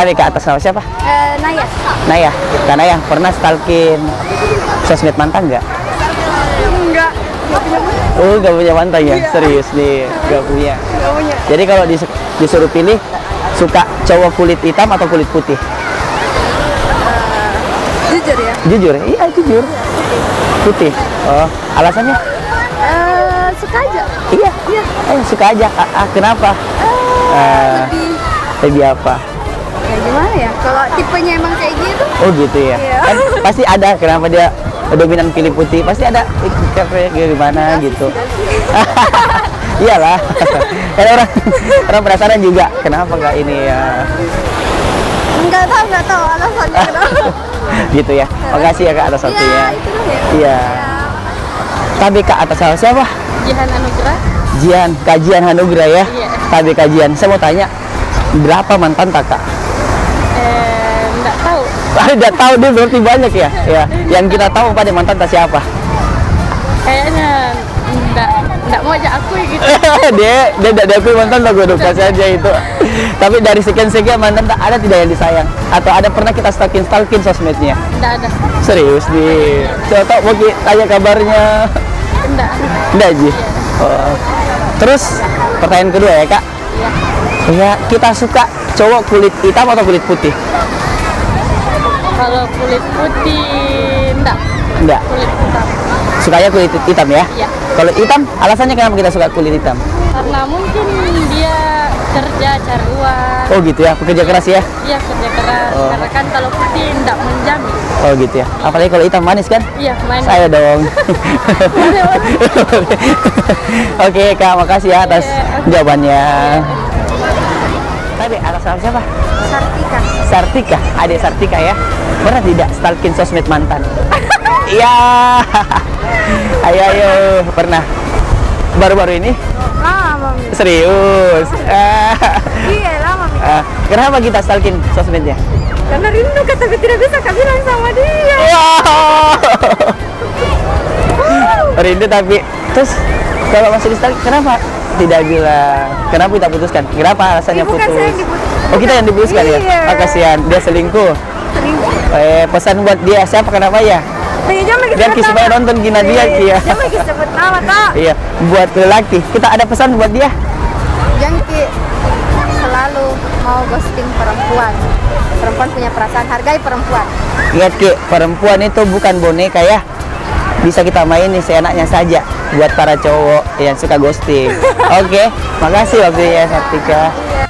Tadi ke atas nama siapa? Naya. Naya. Kak Naya, pernah stalkin sosmed mantan nggak? Enggak. Oh, nggak punya mantan ya? Serius nih, nggak punya. Enggak punya. Jadi kalau disuruh pilih, suka cowok kulit hitam atau kulit putih? Jujur ya. Jujur? Iya, jujur. Putih. Oh, alasannya? Suka aja. Iya. Suka aja. Kenapa? Lebih Lebih apa? kayak gimana ya? Kalau tipenya emang kayak gitu. Oh gitu ya. Iya. Kan pasti ada kenapa dia dominan pilih putih. Pasti ada kayak gimana gitu. Iyalah. Kan orang penasaran juga kenapa nggak ini ya. Enggak tahu alasannya kenapa. Gitu ya. Makasih ya Kak atas waktunya. Iya, itu lah ya. Iya. Tapi Kak atas nama siapa? Jihan Anugrah. Jian, kajian Hanugrah ya. Iya. Tapi kajian. Saya mau tanya berapa mantan Kakak? Enggak tahu. Tidak tahu dia berarti banyak ya. Ya. Yang kita tahu pada mantan tak siapa? Kayaknya enggak mau ajak aku gitu. dia tidak diakui mantan tak gue kasih aja itu. Tapi dari sekian mantan tak ada tidak yang disayang atau ada pernah kita stalkin sosmednya? Enggak ada. Serius nih. Coba mau tanya kabarnya. Enggak Ji. Oh. Terus pertanyaan kedua ya Kak. Iya. Ya kita suka cowok kulit hitam atau kulit putih? Kalau kulit putih enggak. Enggak. Kulit hitam. Sukanya kulit hitam ya? Iya. Kalau hitam, alasannya kenapa kita suka kulit hitam? Karena mungkin dia kerja cari uang. Oh gitu ya, pekerja keras ya? Iya, kerja keras. Oh. Karena kan kalau putih enggak menjamin. Oh gitu ya. Apalagi kalau hitam manis kan? Iya, main. Saya dong. Oke Kak, makasih ya atas jawabannya. Tadi atas nama siapa? Sartika. Sartika, adik Sartika ya. Pernah tidak stalkin sosmed mantan? Iya. Ayo, pernah. Baru-baru ini? Lama, Mami. Serius. Iya, lama, Mami. Kenapa kita stalkin sosmednya? Karena rindu kan, tapi tidak bisa Kak bilang sama dia. Rindu tapi terus kalau masih di stalk kenapa tidak bilang? Kenapa kita putuskan? Kenapa alasannya Bukan putus? saya yang diputuskan. Oh kita yang diputuskan ya? Iya. Oh, kasihan dia selingkuh. Pesan buat dia siapa kenapa ya? Jangan lagi Biar sebut supaya nama. nonton Gina dia ya. Jangan lagi sebut nama, Kak. Iya, buat lelaki. Kita ada pesan buat dia. Jangki selalu mau ghosting perempuan. Perempuan punya perasaan, hargai perempuan. Ingat Ki, perempuan itu bukan boneka ya. Bisa kita mainin seenaknya saja buat para cowok yang suka ghosting. Oke, makasih waktunya Sartika. Iya.